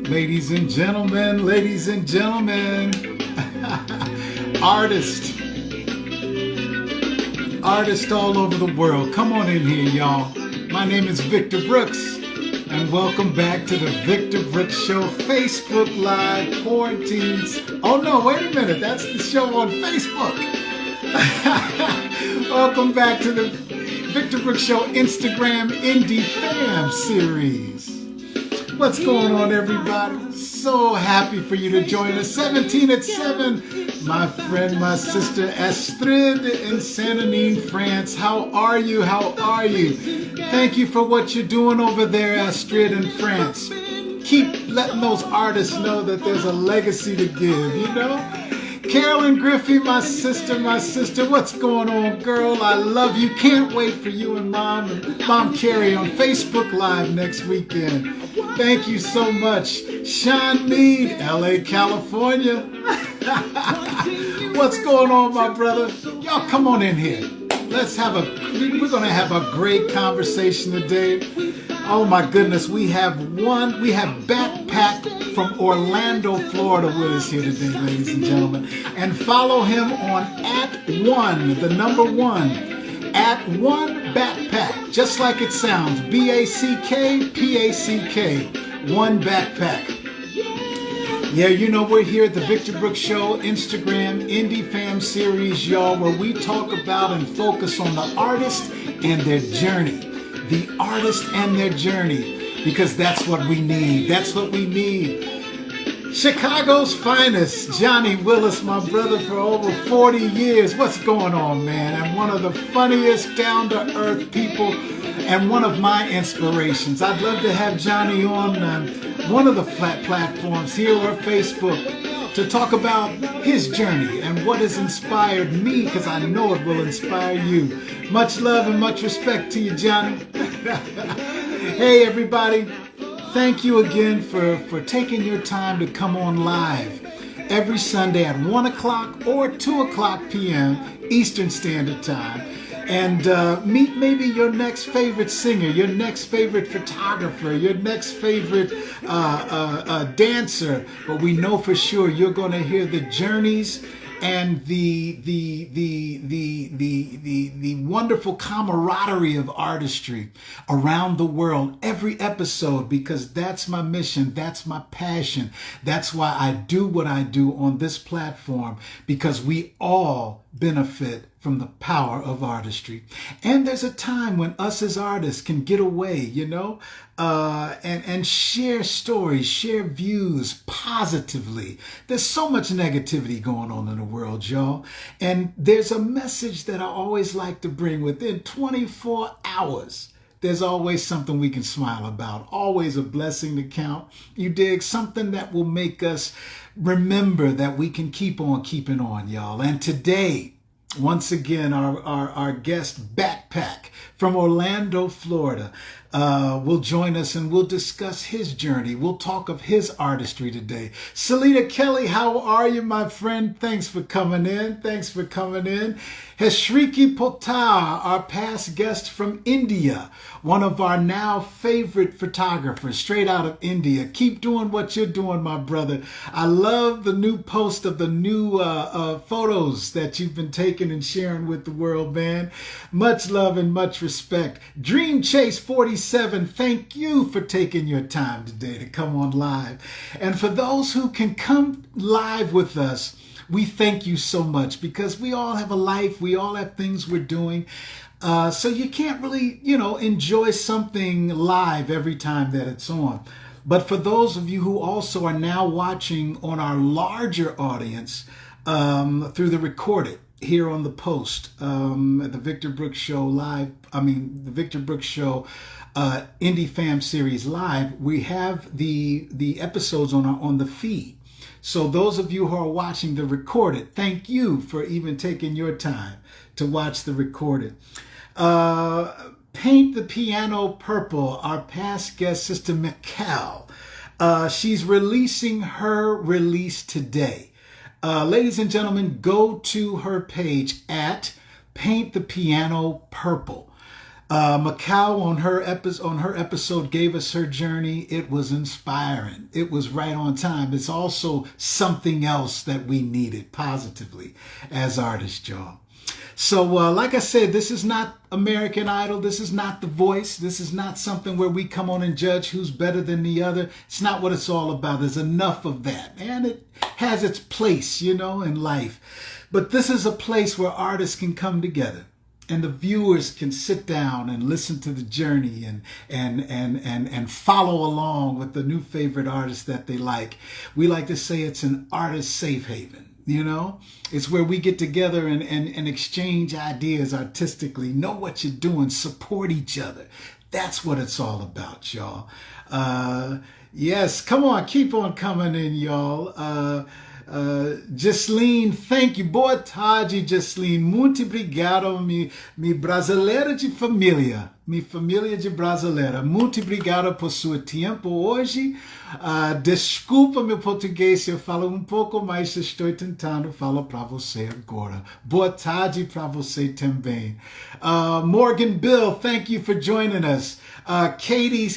Ladies and gentlemen, artists all over the world, come on in here, y'all. My name is Victor Brooks, and welcome back to the Victor Brooks Show Facebook Live Quarantines. Oh no, wait a minute, that's the show on Facebook. Welcome back to the Victor Brooks Show Instagram Indie Fam series. What's going on, everybody? So happy for you to join us. 17 at 7. My friend, my sister Astrid in Saint-Denis, France. How are you? How are you? Thank you for what you're doing over there, Astrid in France. Keep letting those artists know that there's a legacy to give, you know? Carolyn Griffey, my sister, what's going on, girl? I love you. Can't wait for you and Mom Carrie on Facebook Live next weekend. Thank you so much. Sean Mead, LA, California. What's going on, my brother? Y'all come on in here. We're going to have a great conversation today. Oh my goodness, we have Backpack from Orlando, Florida with us here today, ladies and gentlemen. And follow him on @1, the number 1, @1 Backpack, just like it sounds, BACKPACK, 1 Backpack. Yeah, you know, we're here at the Victor Brooks Show Instagram Indie Fam series, y'all, where we talk about and focus on the artist and their journey. The artist and their journey, because that's what we need. That's what we need. Chicago's finest, Johnny Willis, my brother for over 40 years. What's going on, man? I'm one of the funniest, down-to-earth people and one of my inspirations. I'd love to have Johnny on one of the flat platforms here or Facebook to talk about his journey and what has inspired me, because I know it will inspire you. Much love and much respect to you, Johnny. Hey, everybody. Thank you again for taking your time to come on live every Sunday at 1 o'clock or 2 o'clock p.m. Eastern Standard Time. And meet maybe your next favorite singer, your next favorite photographer, your next favorite dancer. But we know for sure you're going to hear the journeys and the wonderful camaraderie of artistry around the world every episode, because that's my mission, that's my passion. That's why I do what I do on this platform, because we all benefit from the power of artistry. And there's a time when us as artists can get away, you know, and share stories, share views positively. There's so much negativity going on in the world, y'all. And there's a message that I always like to bring within 24 hours. There's always something we can smile about, always a blessing to count. You dig? Something that will make us remember that we can keep on keeping on, y'all. And today, once again, our guest Backpack from Orlando, Florida, will join us and we'll discuss his journey. We'll talk of his artistry today. Salita Kelly, how are you, my friend? Thanks for coming in. Heshriki Potar, our past guest from India, one of our now favorite photographers, straight out of India. Keep doing what you're doing, my brother. I love the new post of the new photos that you've been taking and sharing with the world, man. Much love and much respect. Dream Chase 47, thank you for taking your time today to come on live. And for those who can come live with us, we thank you so much, because we all have a life. We all have things we're doing. So you can't really, enjoy something live every time that it's on. But for those of you who also are now watching on our larger audience through the recorded here on the post, at the Victor Brooks Show the Victor Brooks Show Indie Fam series live, we have the episodes on the feed. So those of you who are watching the recorded, thank you for even taking your time to watch the recorded. Paint the Piano Purple, our past guest, Sister Mikkel. She's releasing her release today. Ladies and gentlemen, go to her page at Paint the Piano Purple. Macau on her episode gave us her journey. It was inspiring. It was right on time. It's also something else that we needed positively as artists, y'all. So, like I said, this is not American Idol. This is not The Voice. This is not something where we come on and judge who's better than the other. It's not what it's all about. There's enough of that. And it has its place, in life. But this is a place where artists can come together and the viewers can sit down and listen to the journey and follow along with the new favorite artist that they like. We like to say it's an artist safe haven. It's where we get together and exchange ideas artistically, know what you're doing, support each other. That's what it's all about, y'all. Yes, come on, keep on coming in, y'all. Jasleen, thank you. Boa tarde, Jasleen. Muito obrigado, mi brasileira de família. Mi família de brasileira. Muito obrigado por seu tempo hoje. Desculpa meu português se eu falo um pouco, mas estou tentando falar para você agora. Boa tarde para você também. Morgan Bill, thank you for joining us. Katie,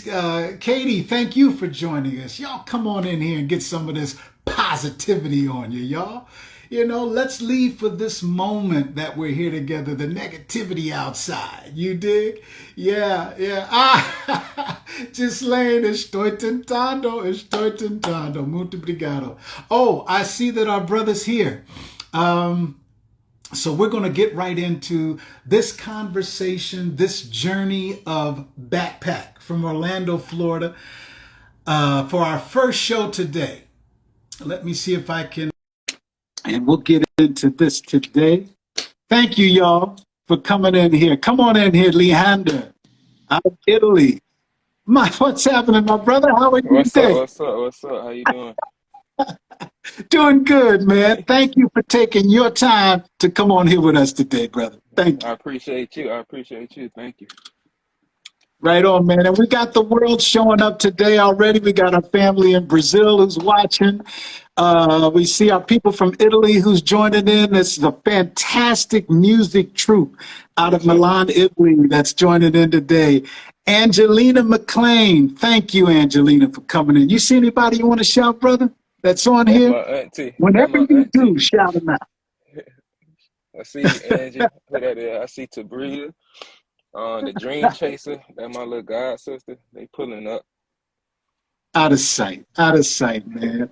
thank you for joining us. Y'all come on in here and get some of this positivity on you, y'all. Let's leave for this moment that we're here together, the negativity outside. You dig? Yeah. Ghislaine, estoy tentando. Muito obrigado. Oh, I see that our brother's here. So we're going to get right into this conversation, this journey of Backpack from Orlando, Florida, for our first show today. Let me see if I can, and we'll get into this today. Thank you, y'all, for coming in here. Come on in here, Leander, out of Italy. What's happening, my brother? How are you today? What's up? How you doing? Doing good, man. Thank you for taking your time to come on here with us today, brother. Thank you. I appreciate you. Thank you. Right on, man. And we got the world showing up today already. We got our family in Brazil who's watching. We see our people from Italy who's joining in. This is a fantastic music troupe out of Milan, Italy that's joining in today. Angelina McLean. Thank you, Angelina, for coming in. You see anybody you want to shout, brother, that's on That's here? my auntie. Whenever you do, shout them out. I see Angie. Who that is? I see Tabria. The Dream Chaser. That's my little god sister. They pulling up. Out of sight, man.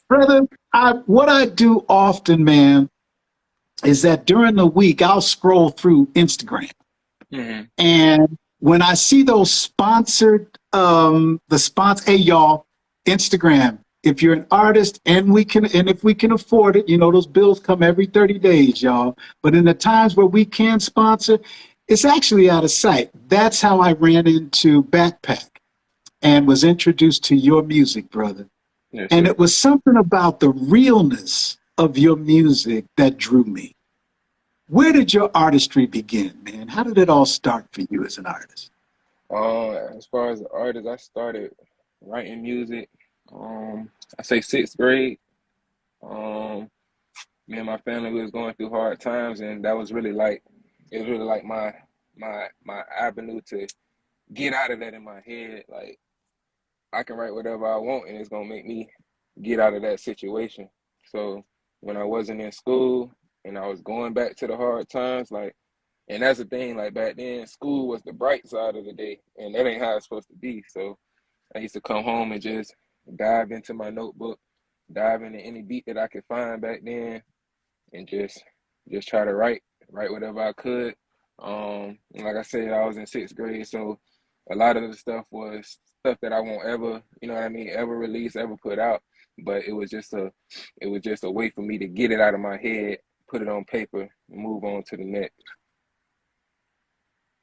Brother, what I do often, man, is that during the week, I'll scroll through Instagram. Mm-hmm. And when I see those sponsored, hey, y'all, Instagram, if you're an artist and if we can afford it, those bills come every 30 days, y'all. But in the times where we can sponsor, it's actually out of sight. That's how I ran into Backpack and was introduced to your music, brother. Yes, and sir. It was something about the realness of your music that drew me. Where did your artistry begin, man? How did it all start for you as an artist? As far as an artist, I started writing music. I say 6th grade. Me and my family was going through hard times, and that was really like my avenue to get out of that in my head. Like, I can write whatever I want, and it's gonna make me get out of that situation. So when I wasn't in school and I was going back to the hard times, and that's the thing, back then, school was the bright side of the day, and that ain't how it's supposed to be. So I used to come home and just dive into my notebook, dive into any beat that I could find back then, and just try to write whatever I could. And like I said, I was in 6th grade, so a lot of the stuff was stuff that I won't ever, ever release, ever put out. But it was just a way for me to get it out of my head, put it on paper, and move on to the next.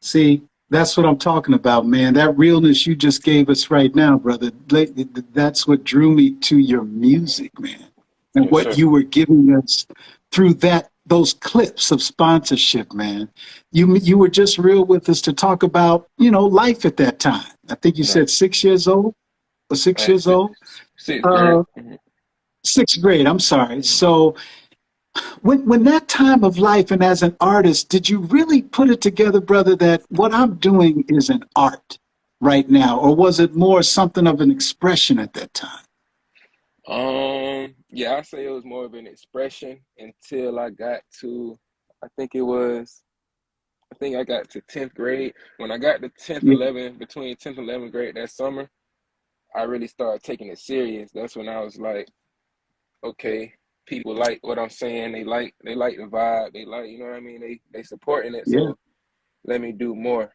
See, that's what I'm talking about, man. That realness you just gave us right now, brother. That's what drew me to your music, man. And Yes, what sir. you were giving us through those clips of sponsorship, man. You were just real with us to talk about, life at that time. I think you said 6 years old or 6 years old. 6th grade. 6th grade, I'm sorry. So When that time of life and as an artist, did you really put it together, brother, that what I'm doing is an art right now? Or was it more something of an expression at that time? Yeah, I say it was more of an expression until I got to, I think it was, I think I got to 10th grade. When I got to 10th, Yeah, 11th, between 10th and 11th grade that summer, I really started taking it serious. That's when I was like, okay, people like what I'm saying. They like the vibe. They like, you know what I mean? They supporting it. yeah. So let me do more.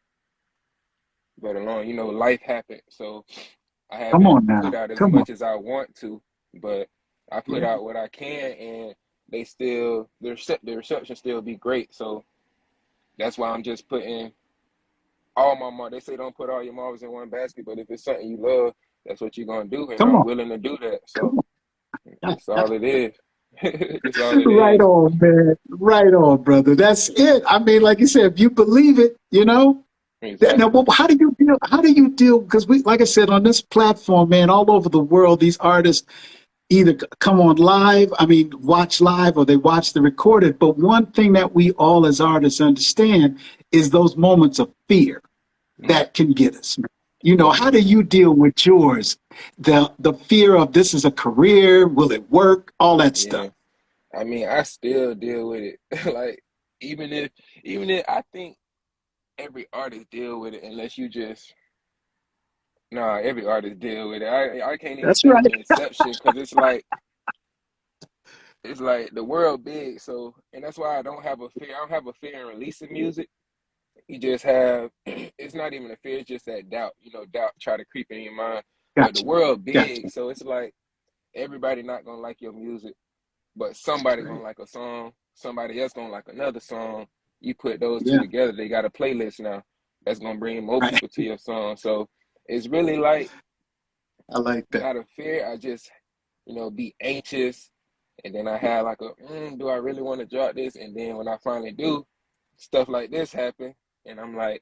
But along, life happened. So I Come haven't on put now. out as Come on. much as I want to, but I put Yeah. out what I can, and they still the reception still be great. So that's why I'm just putting all my mar. They say don't put all your marbles in one basket, but if it's something you love, that's what you're gonna do, and Come I'm on. willing to do that. So Come on. it's all it is. It's all it Right is. on, man. Right on, brother. That's it. I mean, like you said, if you believe it, now, Exactly. well, how do you deal? How do you deal? Because we, like I said, on this platform, man, all over the world, these artists either come on live, I mean, watch live, or they watch the recorded. But one thing that we all as artists understand is those moments of fear Right. that can get us. How do Definitely. you deal with yours? The fear of this is a career, will it work? All that Yeah. stuff. I mean, I still deal with it. Like even if even if I think every artist deal with it unless you just nah, every artist deal with it. I can't even That's say it's right. an exception because it's like the world big, so and that's why I don't have a fear. I don't have a fear in releasing music. You just have it's not even a fear, it's just that doubt. Doubt try to creep in your mind. But the Gotcha. world big, Gotcha. so it's like everybody not gonna like your music, but That's somebody gonna right. like a song, somebody else gonna like another song. You put those two Yeah. together, they got a playlist now that's gonna bring more Right. people to your song. So it's really like I like that. not a fear. I just, be anxious. And then I had like do I really want to drop this? And then when I finally do, stuff like this happen. And I'm like,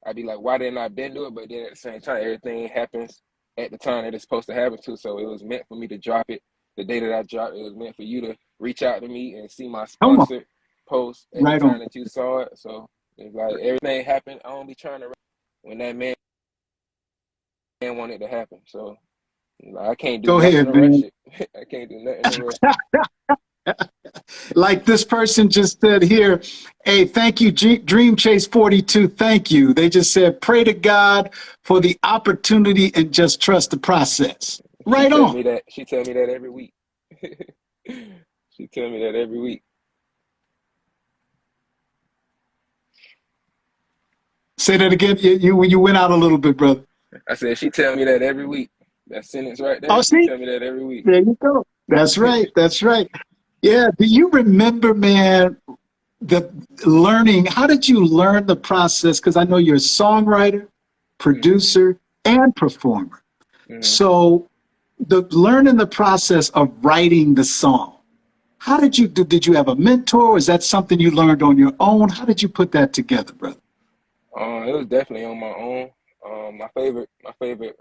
I'd be like, why didn't I been do it? But then at the same time, everything happens at the time that it's supposed to happen to. So it was meant for me to drop it the day that I dropped it. It was meant for you to reach out to me and see my Come on. sponsored post at the Right on. time that you saw it. So it's like everything happened. I don't be trying to when that man wanted to happen. So I can't do Go nothing ahead, to rush man. it. I can't do nothing to rush it. Like this person just said here, hey, thank you, Dream Chase 42. Thank you. They just said, pray to God for the opportunity and just trust the process. She Right tell on. me that. She tell me that every week. She tell me that every week. Say that again. You went out a little bit, brother. I said she tell me that every week. That sentence right there. Oh, She see, tell me that every week. there you go. That's right. That's right. Yeah. Do you remember, man, the learning? How did you learn the process? Because I know you're a songwriter, Hmm. producer, and performer. Hmm. So the learning the process of writing the song. How did you do? Did you have a mentor? Is that something you learned on your own? How did you put that together, brother? It was definitely on my own. My favorite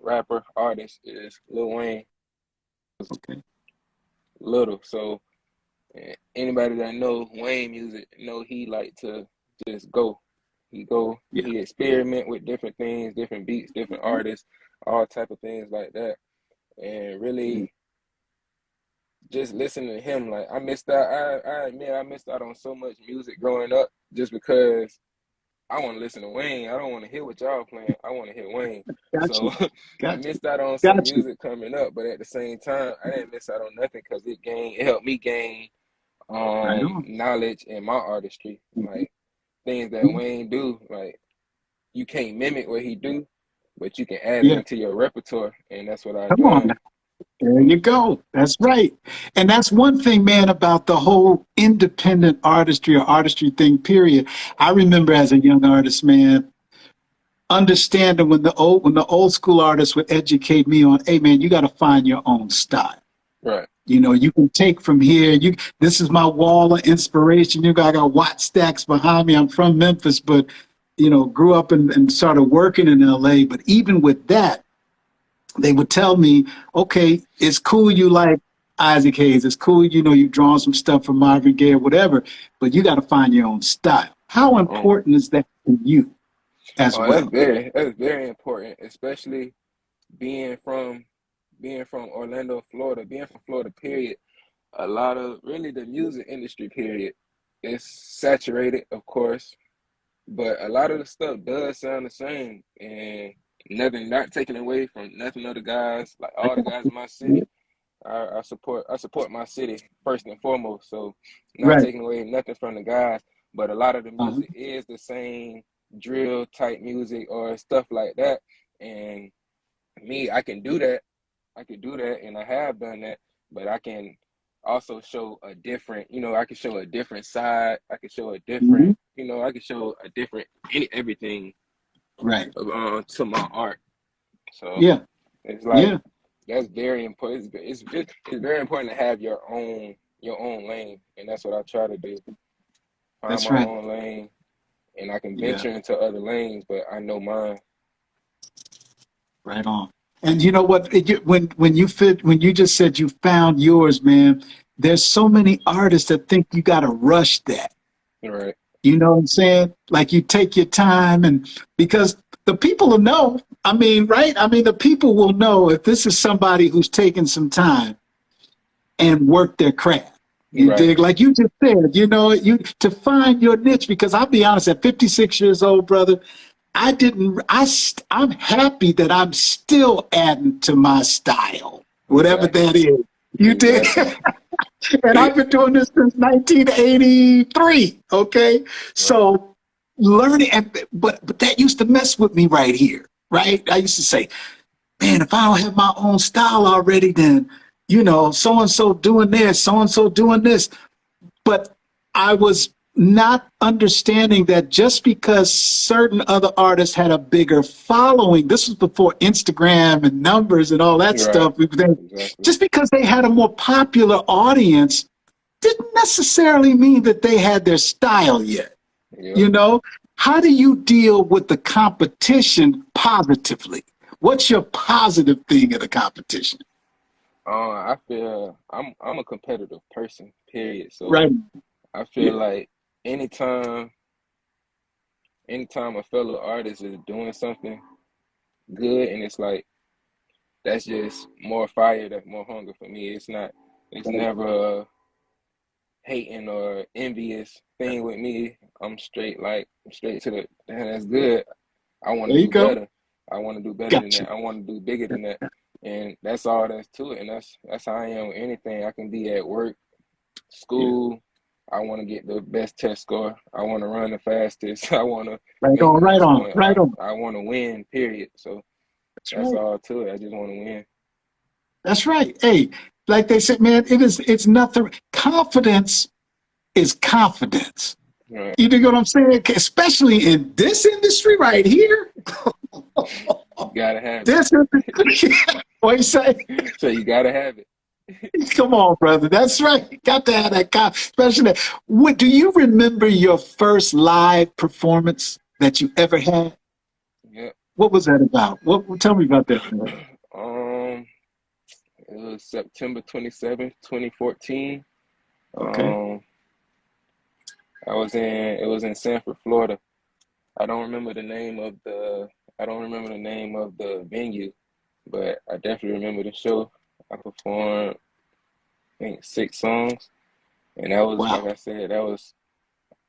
rapper artist is Lil Wayne. Okay. Little, so anybody that know Wayne music know he like to just go. Yeah. He experiment with different things, different beats, different artists, all type of things like that. And really just listening to him, like I missed out. I admit I missed out on so much music growing up just because I want to listen to Wayne. I don't want to hear what y'all playing. I want to hear Wayne. Got So you. I Got you. missed out on some Got you. music coming up, but at the same time, I didn't miss out on nothing because it helped me gain Right on. knowledge in my artistry. Mhm. Like things that Wayne do, like you can't mimic what he do, but you can add it Yeah. into your repertoire, and that's what I Come on done. now. There So you go. That's right. And that's one thing, man, about the whole independent artistry or artistry thing, period. I remember as a young artist, man, understanding when the old school artists would educate me on, hey man, you got to find your own style. right, You can take from here. This is my wall of inspiration. I got Watt Stacks behind me. I'm from Memphis, but grew up and started working in LA. But even with that, they would tell me, okay, it's cool you like Isaac Hayes. It's cool, you know, you've drawn some stuff from Marvin Gaye or whatever, but you got to find your own style. How my own. important is that to you as Oh, well? that's very important, especially being from Orlando, Florida, being from Florida, period. A lot of really the music industry, period, is saturated, of course, but a lot of the stuff does sound the same, and nothing, not taken away from nothing of the guys, like all the guys in my city. I support my city first and foremost. So not Right. taking away nothing from the guys, but a lot of the Uh-huh. music is the same drill type music or stuff like that. And me, I can do that. I could do that, and I have done that. But I can also show a different, I can show a different side. I can show a Mhm. different, I can show a different everything Right. to my art. So Yeah. it's like Yeah. that's very important. It's very important to have your own lane, and that's what I try to do. Find That's my right. own lane, and I can Yeah. venture into other lanes, but I know mine. Right on. And you know what? When you just said you found yours, man, there's so many artists that think you got to rush that. Right, You know what I'm saying? Like you take your time, and because the people will know. I mean, right? I mean, the people will know if this is somebody who's taken some time and worked their craft. You right, dig? Like you just said, you know, you to find your niche. Because I'll be honest, at 56 years old, brother, I didn't. I'm happy that I'm still adding to my style, whatever exactly, that is. You dig? exactly. And I've been doing this since 1983. Okay, Right, so learning, but that used to mess with me right here. Right, I used to say, man, if I don't have my own style already, then you know, so and so doing this, so and so doing this. But I was not understanding that just because certain other artists had a bigger following, this was before Instagram and numbers and all that right, stuff. exactly. Just because they had a more popular audience didn't necessarily mean that they had their style yet. Yep. You know, how do you deal with the competition positively? What's your positive thing of the competition? I feel I'm a competitive person, period. So Right. I feel Yeah. like anytime anytime a fellow artist is doing something good, and it's like that's just more fire, that's more hunger for me. It's never a hating or envious thing with me. I'm straight to the, "Man, that's good. I want There to you do go. better. I want to do better than Gotcha. that. I want to do bigger than that." And that's all that's to it. And that's how I am with anything. I can be at work, Yeah. school. I want to get the best test score. I want to run the fastest. I want to Right make on, the right most on, money. right on. I want to win, period. So That's that's right. all to it. I just want to win. That's right. Hey, like they said, man, it's nothing. Confidence is confidence. Right. You know what I'm saying? Especially in this industry right here. You gotta have This industry. What you say? it. So you gotta have it. Come on, brother. That's right. Got to have that especially that. What do you remember your first live performance that you ever had? Yep. What was that about? Tell me about that, man. Um, it was September 27th, 2014. Okay. Um, it was in Sanford, Florida. I don't remember the name of the I don't remember the name of the venue, but I definitely remember the show. I performed, I think, 6 songs, and that was, like Wow. I said, that was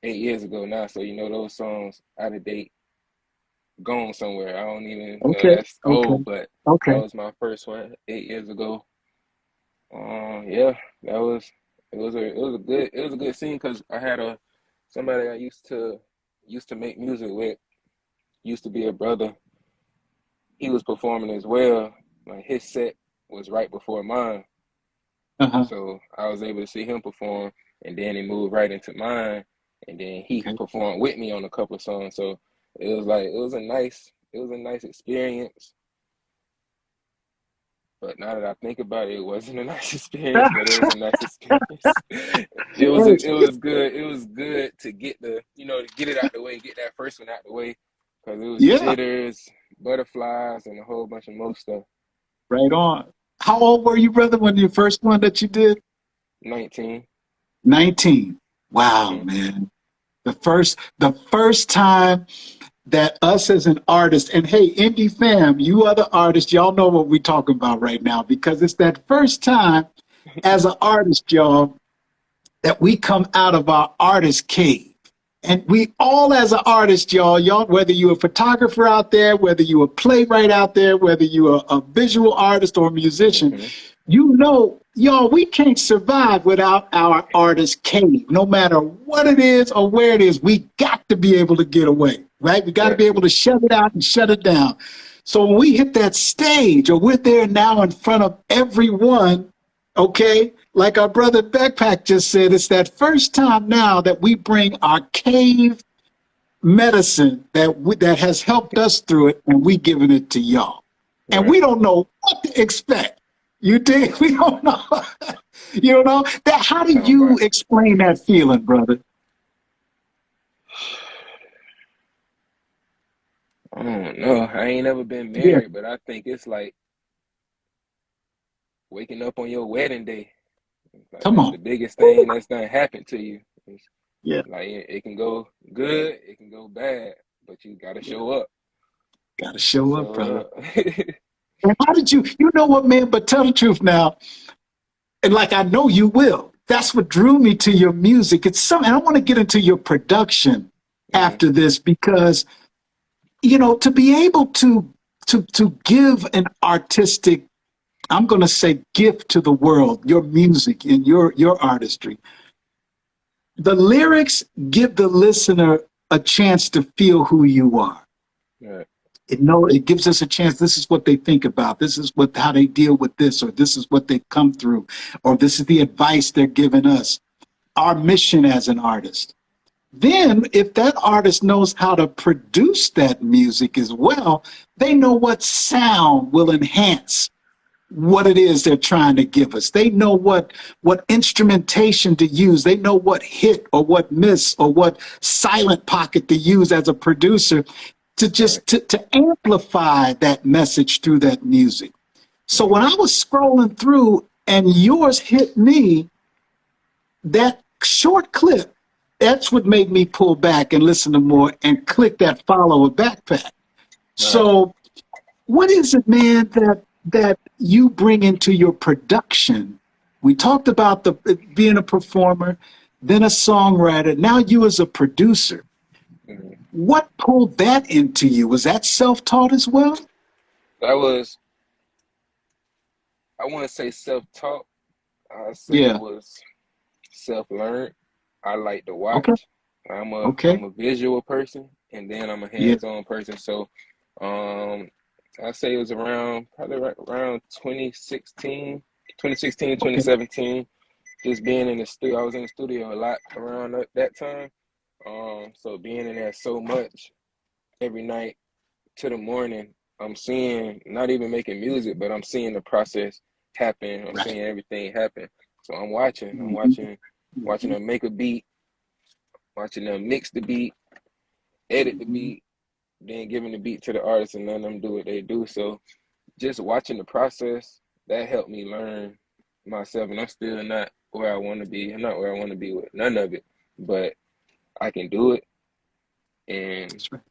8 years ago now. So those songs out of date, gone somewhere. I don't even know Okay. that's Okay. old, but that Okay. was my first one 8 years ago. Yeah, that was it was a good scene because I had a somebody I used to make music with, used to be a brother. He was performing as well. Like his set was right before mine, Uh-huh. so I was able to see him perform, and then he moved right into mine, and then he Okay. performed with me on a couple of songs. So it was a nice experience. But now that I think about it, it wasn't a nice experience, but it was a nice experience. It was good. It was good to get to get it out the way, get that first one out the way, because it was Yeah. jitters, butterflies, and a whole bunch of more stuff. Right on. How old were you, brother, when your first one that you did? 19. 19. Wow, Hmm. man. The first time that us as an artist, and hey, indie fam, you other artists, y'all know what we're talking about right now because it's that first time as an artist, y'all, that we come out of our artist cave. And we all, as an artist, y'all, whether you're a photographer out there, whether you're a playwright out there, whether you're a visual artist or a musician, Hmm. you know, y'all, we can't survive without our artist cave. No matter what it is or where it is, we got to be able to get away, right? We got to Got be able to. to shut it out and shut it down. So when we hit that stage or we're there now in front of everyone, okay, like our brother Backpack just said, it's that first time now that we bring our cave medicine that has helped us through it, and we giving it to y'all. And Right. we don't know what to expect. You dig? We don't know. You know that. How do Talking you about. explain that feeling, brother? I don't know. I ain't never been Yeah, married, but I think it's like waking up on your wedding day. Like come that's the on. biggest thing that's gonna happen to you. It's Yeah, like it can go good, it can go bad, but you gotta yeah. show up. Got to show up, Show brother. up. And how did you? You know what, man? But tell the truth now. And like I know you will. That's what drew me to your music. It's something. And I want to get into your production Hmm. after this because to be able to give an artistic, I'm going to say, gift to the world, your music and your artistry. The lyrics give the listener a chance to feel who you are. Right. It gives us a chance. This is what they think about. This is what how they deal with this, or this is what they've come through, or this is the advice they're giving us. Our mission as an artist. Then, if that artist knows how to produce that music as well, they know what sound will enhance what it is they're trying to give us. They know what instrumentation to use. They know what hit or what miss or what silent pocket to use as a producer to Right. to amplify that message through that music. So Right. when I was scrolling through and yours hit me, that short clip, that's what made me pull back and listen to more and click that follow a backpack. Right. So what is it, man, that you bring into your production? We talked about the being a performer, then a songwriter. Now you as a producer. Hmm. What pulled that into you? Was that self-taught as well? That was, I want to say self-taught. I say it Yeah. was self-learned. I like to Okay. watch. I'm Okay. a visual person, and then I'm a Yeah. hands-on person. So, um, I say it was around probably right around 2016, Okay. 2017. Just being in the studio, I was in the studio a lot around that time. So being in there so much every night to the morning, I'm seeing not even making music, but I'm seeing the process happen. I'm Right. seeing everything happen. So I'm watching. I'm Mhm. watching, watching Mhm. them make a beat, watching them mix the beat, edit the Mhm. beat, then giving the beat to the artist and letting them do what they do. So just watching the process that helped me learn myself. And I'm still not where I want to be. I'm not where I want to be with none of it, but I can do it. And That's right.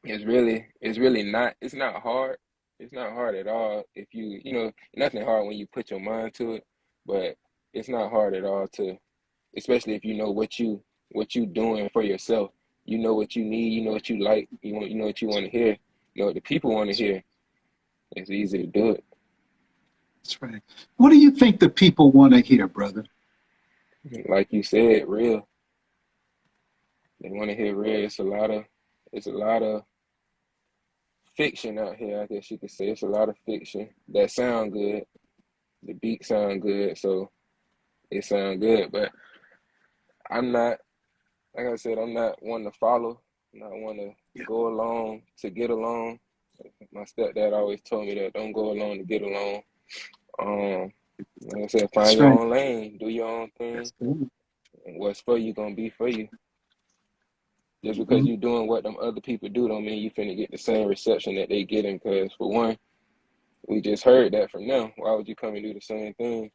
it's really not, it's not hard. It's not hard at all if nothing hard when you put your mind to it, but it's not hard at all to, especially if you know what you doing for yourself. You know what you need, you know what you like, you know what you want to hear, you know what the people want to hear. It's easy to do it. That's right. What do you think the people want to hear, brother? Like you said, real. They want to hear real. It's a lot of fiction out here, I guess you could say. It's a lot of fiction that sound good. The beat sound good, so it sound good. But I'm not, like I said, I'm not one to follow. I'm not one to Yeah. go along to get along. My stepdad always told me that don't go along to get along. Um, like I said, That's find your right. own lane, do your own thing, That's right. and what's for you gonna be for you. Just because Mhm. you doing what them other people do don't mean you finna get the same reception that they getting. Because for one, we just heard that from them. Why would you come and do the same thing?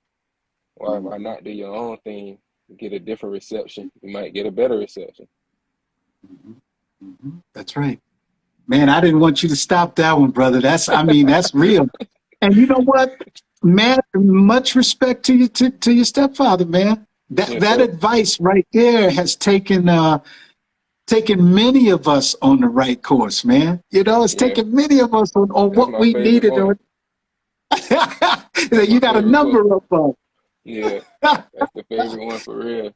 Why Mhm, not do your own thing? Get a different reception. You might get a better reception. mhm, That's right. Man, I didn't want you to stop that one, brother. I mean, that's real. And you know what, man? Much respect to you, to your stepfather, man. Yes, That sir. advice right there has taken many of us on the right course, man. You know, it's Yeah, taken many of us on that's what my we favorite needed. one. That's You my got a favorite quote. number of Yeah, us. that's the favorite one for real.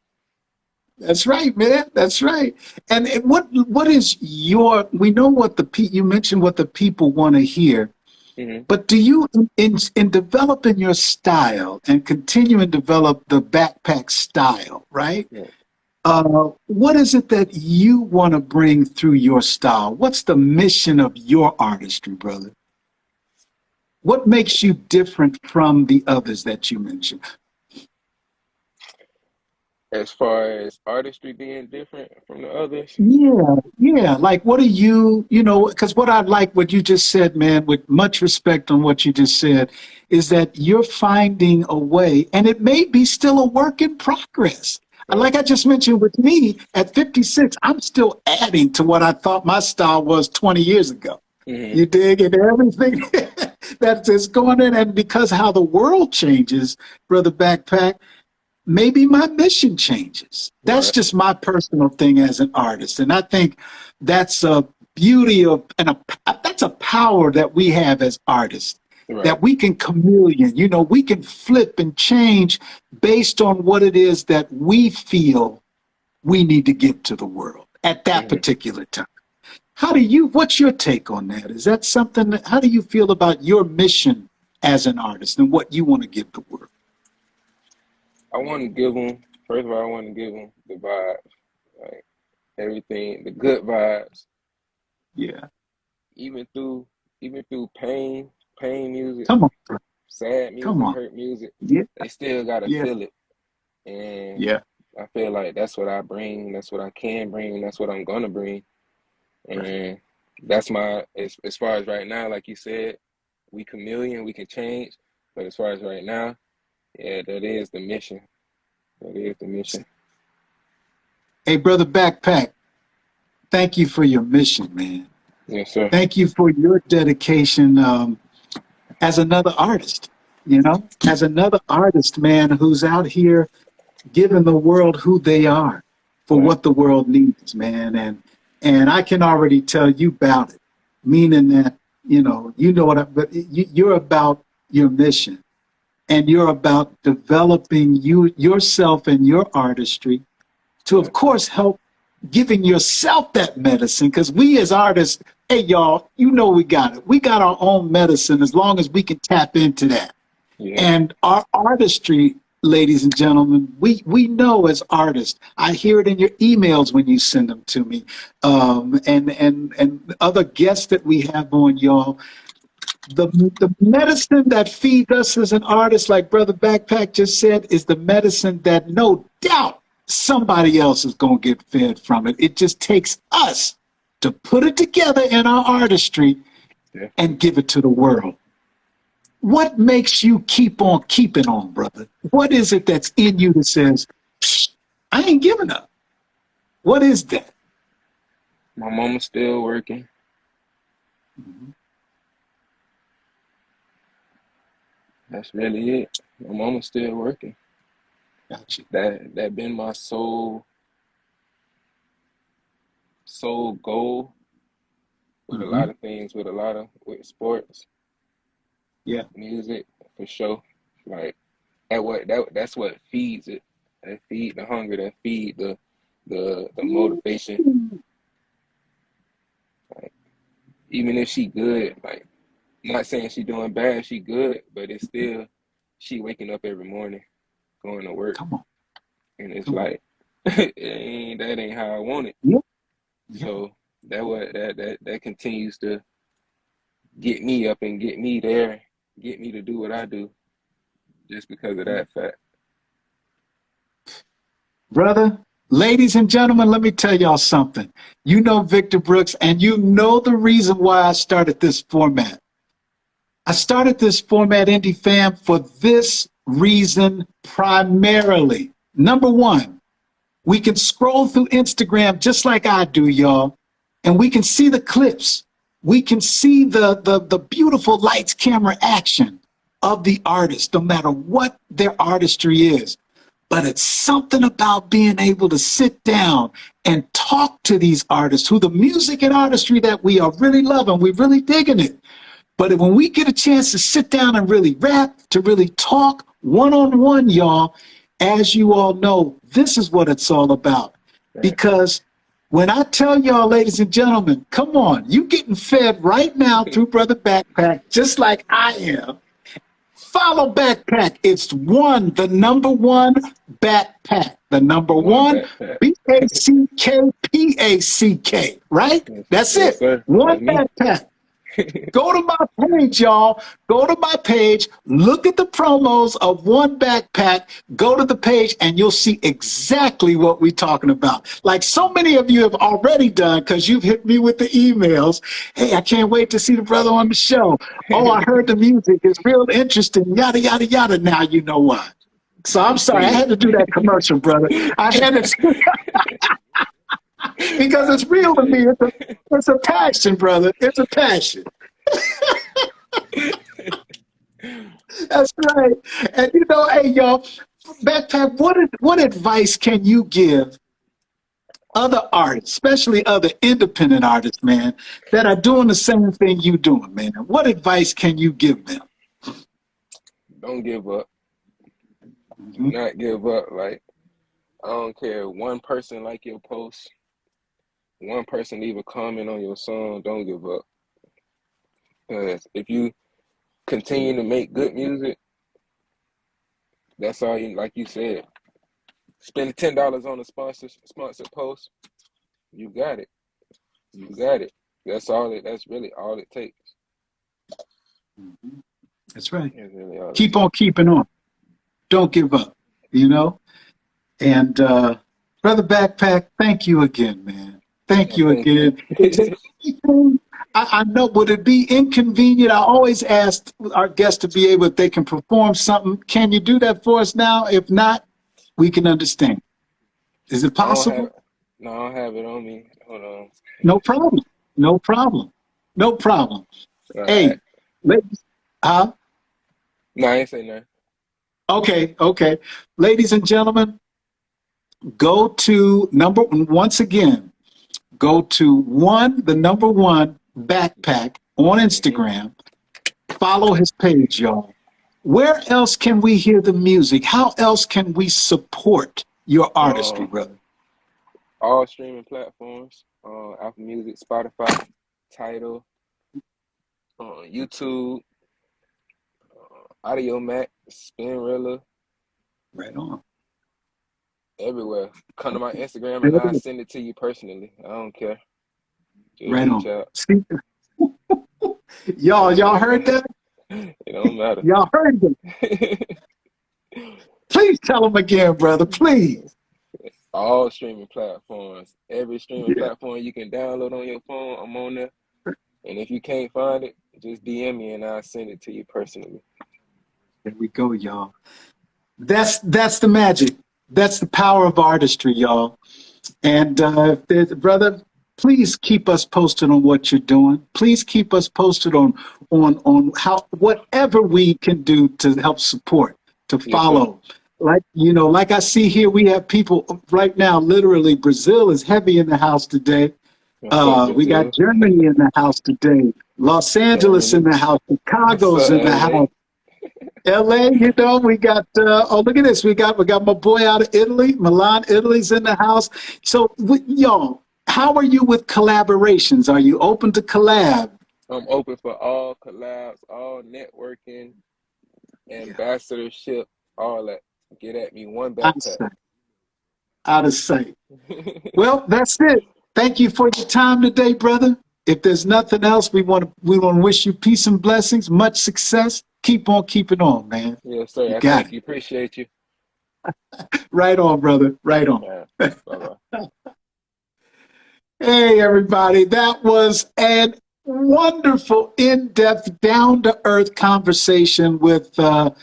That's right, man. That's right. And what is your? We know what you mentioned what the people want to hear. Hmm. But do you, in developing your style and continuing to develop the backpack style, right? Yeah. What is it that you want to bring through your style? What's the mission of your artistry, brother? What makes you different from the others that you mentioned? As far as artistry being different from the others, Yeah, yeah. Like, what are because what I like what you just said, man, with much respect on what you just said, is that you're finding a way, and it may be still a work in progress. And right? like I just mentioned with me at 56, I'm still adding to what I thought my style was 20 years ago. Hmm. You dig? And everything that's just going in. And because how the world changes, Brother Backpack, maybe my mission changes. That's Right. just my personal thing as an artist. And I think that's a beauty of, that's a power that we have as artists, Right. that we can chameleon, we can flip and change based on what it is that we feel we need to give to the world at that Hmm. particular time. What's your take on that? Is that something how do you feel about your mission as an artist and what you want to give the world? I want to give them, first of all, I want to give them the vibes, like everything, the good vibes, Yeah. even through, even through pain music, Come on, bro. sad Come music, on. hurt music. Yeah. They still gotta Yeah. feel it, and Yeah. I feel like that's what I bring. That's what I can bring. That's what I'm gonna bring, Right. and that's my as far as right now. Like you said, we chameleon, we can change, but as far as right now, yeah, that is the mission. That is the mission. Hey, brother Backpack, thank you for your mission, man. Yes, sir. Thank you for your dedication as another artist, as another artist, man, who's out here giving the world who they are for Right. what the world needs, man. And I can already tell you about it, meaning that, but you're about your mission and you're about developing yourself and your artistry to, of Right. course, help giving yourself that medicine. Because we as artists, hey, y'all, we got it. We got our own medicine as long as we can tap into that. Yeah. And our artistry, ladies and gentlemen, we know as artists. I hear it in your emails when you send them to me, and other guests that we have on, y'all. The medicine that feeds us as an artist, like Brother Backpack just said, is the medicine that no doubt somebody else is going to get fed from it. It just takes us to put it together in our artistry and Definitely. give it to the world. What makes you keep on keeping on, brother? What is it that's in you that says, I ain't giving up? What is that? My mama's still working. Mhm. That's really it. My mama's still working. Gotcha. That been my sole goal with a Hmm. lot of things, with sports, Yeah. music, for sure. Like that's what feeds it. That feed the hunger, that feed the motivation. Like even if she good, like not saying she doing bad, she good, but it's still she waking up every morning, going to work, Come on. and it's Come on. like that ain't how I want it. Yeah. Yeah. So that continues to get me up and get me there, get me to do what I do, just because of that fact. Brother, ladies and gentlemen, let me tell y'all something. You know Victor Brooks, and you know the reason why I started this format. I started this Format Indie fam for this reason primarily. Number one, we can scroll through Instagram just like I do, y'all, and we can see the clips. We can see the beautiful lights, camera, action of the artist, no matter what their artistry is. But it's something about being able to sit down and talk to these artists who the music and artistry that we are really loving, we're really digging it. But when we get a chance to sit down and really rap, to really talk one-on-one, y'all, as you all know, this is what it's all about. Because when I tell y'all, ladies and gentlemen, come on, you getting fed right now through Brother Backpack, just like I am. Follow Backpack. It's the number one Backpack. The number one, Backpack, right? That's it. One Backpack. Go to my page, y'all. Go to my page. Look at the promos of One Backpack. Go to the page and you'll see exactly what we're talking about. Like so many of you have already done because you've hit me with the emails. Hey, I can't wait to see the brother on the show. Oh, I heard the music. It's real interesting. Yada, yada, yada. Now you know why. So I'm sorry. I had to do that commercial, brother. I had to. Because it's real to me. It's a passion, brother. It's a passion. That's right. And you know, hey, y'all, Backpack, what advice can you give other artists, especially other independent artists, man, that are doing the same thing you doing, man? What advice can you give them? Don't give up. Do not give up. Like, I don't care. One person like your post. One person leave a comment on your song, don't give up. Because if you continue to make good music, that's all you, like you said. Spend $10 on a sponsored post, you got it. You got it. That's really all it takes. That's right. Really keep on keeping on. Don't give up, you know? And Brother Backpack, thank you again, man. Thank you again. I know, would it be inconvenient? I always ask our guests to be able, if they can perform something. Can you do that for us now? If not, we can understand. Is it possible? I don't have it on me. Hold on. No problem. No problem. No problem. Hey, ladies, No, I ain't say nothing. Okay. Ladies and gentlemen, go to once again, go to the number one Backpack on Instagram. Follow his page, y'all. Where else can we hear the music? How else can we support your artistry, brother? All streaming platforms, Apple Music, Spotify, Tidal, YouTube, Audio Mac, Spinrilla. Right on. Everywhere. Come to my Instagram and I'll send it to you personally. I don't care. Just right on. Y'all heard that? It don't matter. Y'all heard that? Please tell them again, brother. Please. All streaming platforms. Every streaming platform you can download on your phone, I'm on there. And if you can't find it, just DM me and I'll send it to you personally. There we go, y'all. That's the magic. That's the power of artistry, y'all. And brother, please keep us posted on what you're doing. Please keep us posted on how whatever we can do to help support, to follow. Like I see here, we have people right now. Literally, Brazil is heavy in the house today. We got Germany in the house today. Los Angeles in the house. Chicago's in the house. LA, we got, look at this. We got my boy out of Italy. Milan, Italy's in the house. So, y'all, how are you with collaborations? Are you open to collab? I'm open for all collabs, all networking, ambassadorship, all that. Get at me, One Backpack. Out of sight. Well, that's it. Thank you for your time today, brother. If there's nothing else, we want to wish you peace and blessings, much success. Keep on keeping on, man. Yes, sir. Thank you. Appreciate you. Right on, brother. Right on. Bye-bye. Hey, everybody. That was an wonderful, in-depth, down-to-earth conversation with Brother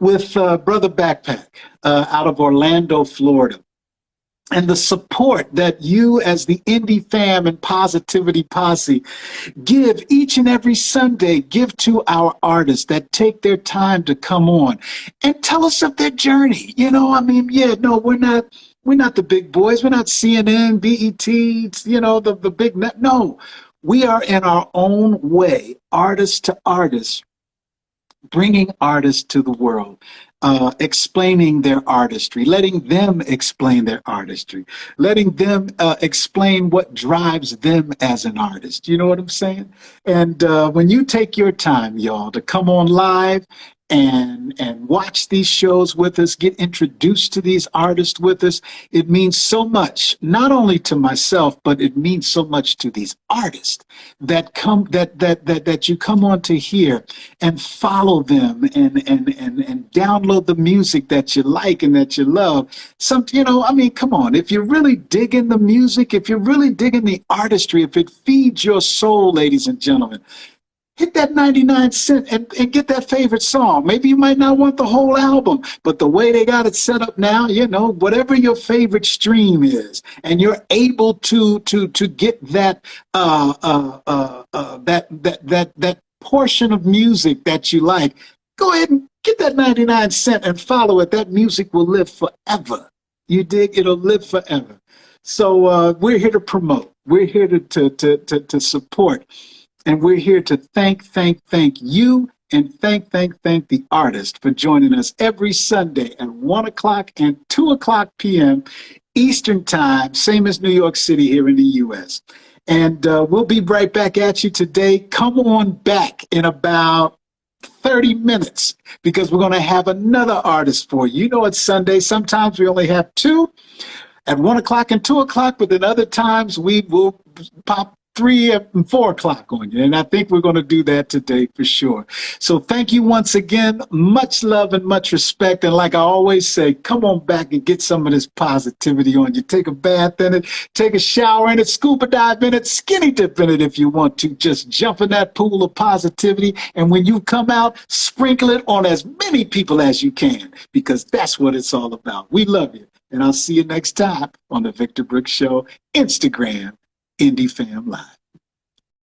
Backpack out of Orlando, Florida. And the support that you, as the Indie Fam and Positivity Posse, give each and every Sunday, give to our artists that take their time to come on and tell us of their journey. You know, I mean, yeah, no, we're not the big boys. We're not CNN, BET, you know, the big net. No, we are in our own way, artist to artist, bringing artists to the world, explaining their artistry, letting them explain their artistry, letting them explain what drives them as an artist. You know what I'm saying? And when you take your time, y'all, to come on live and watch these shows with us, get introduced to these artists with us, it means so much, not only to myself, but it means so much to these artists that come that you come on to hear and follow them and download the music that you like and that you love. You know, I mean, come on, if you're really digging the music, if you're really digging the artistry, if it feeds your soul, ladies and gentlemen, hit that 99 cent and get that favorite song. Maybe you might not want the whole album, but the way they got it set up now, you know, whatever your favorite stream is, and you're able to get that that portion of music that you like, go ahead and get that 99 cent and follow it. That music will live forever. You dig? It'll live forever. So we're here to promote. We're here to support. And we're here to thank you and thank the artist for joining us every Sunday at 1 o'clock and 2 o'clock p.m. Eastern Time, same as New York City here in the U.S. And we'll be right back at you today. Come on back in about 30 minutes because we're going to have another artist for you. You know, it's Sunday. Sometimes we only have two at 1 o'clock and 2 o'clock, but then other times we will pop 3 and 4 o'clock on you. And I think we're going to do that today for sure. So thank you once again. Much love and much respect. And like I always say, come on back and get some of this positivity on you. Take a bath in it, take a shower in it, scuba dive in it, skinny dip in it if you want to. Just jump in that pool of positivity. And when you come out, sprinkle it on as many people as you can, because that's what it's all about. We love you. And I'll see you next time on the Victor Brooks Show, Instagram, Indie Fam Live.